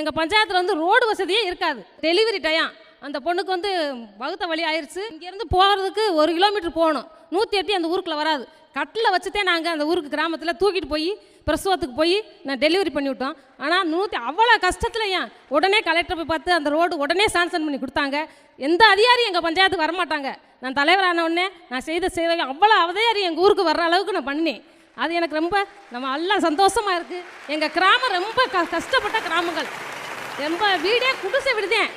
எங்கள் பஞ்சாயத்தில் வந்து ரோடு வசதியே இருக்காது. டெலிவரி டைம் அந்த பொண்ணுக்கு வந்து வகுத்த வழி ஆயிடுச்சு. இங்கேருந்து போகிறதுக்கு 1 கிலோமீட்டர் போகணும். 108 அந்த ஊருக்குள்ளே வராது. கட்டில் வச்சுட்டே நாங்கள் அந்த ஊருக்கு கிராமத்தில் தூக்கிட்டு போய் பிரசவத்துக்கு போய் நான் டெலிவரி பண்ணிவிட்டோம். ஆனால் அவ்வளோ கஷ்டத்தில் ஏன் உடனே கலெக்டர் போய் பார்த்து அந்த ரோடு உடனே சாங்ஷன் பண்ணி கொடுத்தாங்க. எந்த அதிகாரியும் எங்கள் பஞ்சாயத்துக்கு வரமாட்டாங்க. நான் தலைவரான உடனே நான் செய்த சேவை அவ்வளோ அதிகாரி எங்கள் ஊருக்கு வர்ற அளவுக்கு நான் பண்ணேன். அது எனக்கு ரொம்ப எல்லாம் சந்தோஷமாக இருக்குது. எங்கள் கிராமம் ரொம்ப கஷ்டப்பட்ட கிராமங்கள். ரொம்ப வீடே குடிசை விடுதேன்.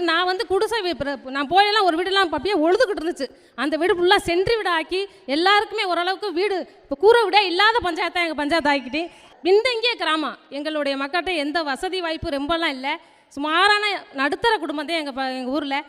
நான் வந்து குடிசை நான் போயெல்லாம் ஒரு வீடெல்லாம் அப்படியே ஒழுதுகிட்டு இருந்துச்சு. அந்த வீடு ஃபுல்லாக சென்ட்ரி வீடு ஆக்கி எல்லாருக்குமே ஓரளவுக்கு வீடு இப்போ கூரை வீடே இல்லாத பஞ்சாயத்தாக எங்கள் பஞ்சாயத்து ஆக்கிட்டு பின்தங்கிய கிராமம். எங்களுடைய மக்கள்கிட்ட எந்த வசதி வாய்ப்பு ரொம்பலாம் இல்லை. சுமாரான நடுத்தர குடும்பம் தான் எங்கள் ஊரில்.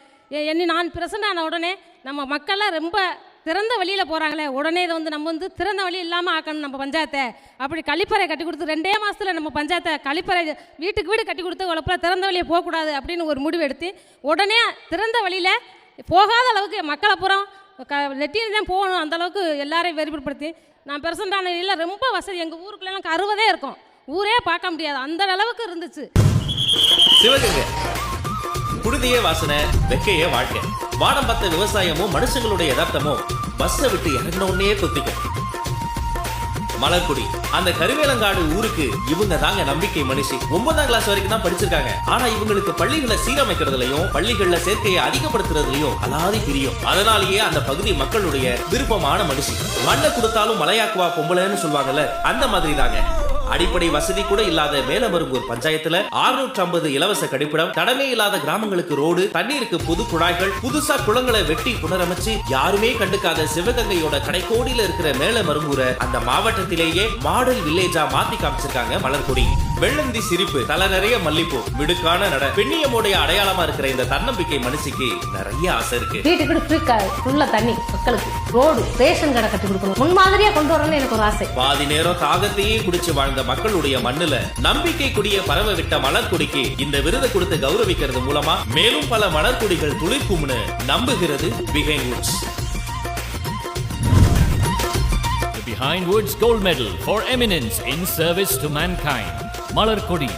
நான் பிரசன்ட் ஆன உடனே நம்ம மக்கள்லாம் ரொம்ப திறந்த வழியில் போகிறாங்களே, உடனே இதை வந்து நம்ம வந்து திறந்த வழி இல்லாமல் ஆக்கணும் நம்ம பஞ்சாயத்தை. அப்படி கழிப்பறை கட்டி கொடுத்து 2 மாதத்தில் நம்ம பஞ்சாயத்தை கழிப்பறை வீட்டுக்கு வீடு கட்டி கொடுத்து உழப்பில் திறந்த வழியை போகக்கூடாது அப்படின்னு ஒரு முடிவு எடுத்து உடனே திறந்த வழியில் போகாத அளவுக்கு மக்களை புறம் லெட்டின் தான் போகணும் அந்தளவுக்கு எல்லாரையும் வெறிப்படுத்தி நான் பிரசண்டான இல்லை. ரொம்ப வசதி எங்கள் ஊருக்குள்ளெல்லாம் கருவதே இருக்கும். ஊரே பார்க்க முடியாது அந்த அளவுக்கு இருந்துச்சு. சிவகங்கை குருதியே வாசனை, வெக்கையே வாழ்க்கை. வானம் பார்த்த விவசாயமும் மனுஷங்களுடைய யதார்த்தமும் பஸ்ஸை விட்டு இறங்கினோடனே கொத்திக்கும். மலர்குடி அந்த கருவேலங்காடு ஊருக்கு இவங்க தாங்க நம்பிக்கை மனுஷி. 9ஆம் கிளாஸ் வரைக்கும் தான் படிச்சிருக்காங்க. ஆனா இவங்களுக்கு பள்ளிகளை சீரமைக்கிறதுலயும் பள்ளிகள்ல சேர்க்கையை அதிகப்படுத்துறதுலயும் அலாதி பிரியும். அதனாலேயே அந்த பகுதி மக்களுடைய விருப்பமான மனுஷி. மண்ணை கொடுத்தாலும் மலையாக்குவா பொம்பளைன்னு சொல்லுவாங்கல்ல, அந்த மாதிரி தாங்க. அடிப்படை வசதி கூட இல்லாத மேலமருங்கூர் பஞ்சாயத்துல 650 இலவச கழிப்பிடம், தடமே இல்லாத கிராமங்களுக்கு ரோடு, தண்ணீருக்கு புது குழாய்கள், புதுசா குளங்களை வெட்டி புனரமைச்சு யாருமே கண்டுக்காத சிவகங்கையோட கடைக்கோடியில இருக்கிற மேலமருங்கூரை அந்த மாவட்டத்திலேயே மாடல் வில்லேஜா மாத்தி காமிச்சிருக்காங்க மலர்குடி. வெள்ளந்தி சிரிப்பு, தலை நிறைய மல்லிப்பூ, மிடுக்கான நட, பெண்ணியமுடைய அடையாளமா இருக்கிற இந்த தன்னம்பிக்கை மனுஷிக்கு நிறைய ஆசை இருக்கு. வீட்டுக்கு ஃபுல்லா தண்ணி, மக்களுக்கு ரோடு, ரேஷன் கடை கட்டி கொடுக்கணும், முன் மாதிரியா கொண்டு வரணும்னு எனக்கு ஒரு ஆசை. பாதி நேரம் தாகத்தையே குடிச்சு வாழ்ந்த மக்களுடைய மண்ணுல நம்பிக்கை கொடிய பரவ விட்ட மலர்குடிக்கு இந்த விருதை கொடுத்து கௌரவிக்கிறது மூலமா மேலும் பல மலர்குடிகள் துளிர்க்கும்னு நம்புகிறது Behind Woods. The Behind Woods Gold Medal for Eminence in Service to Mankind. Malarkodi.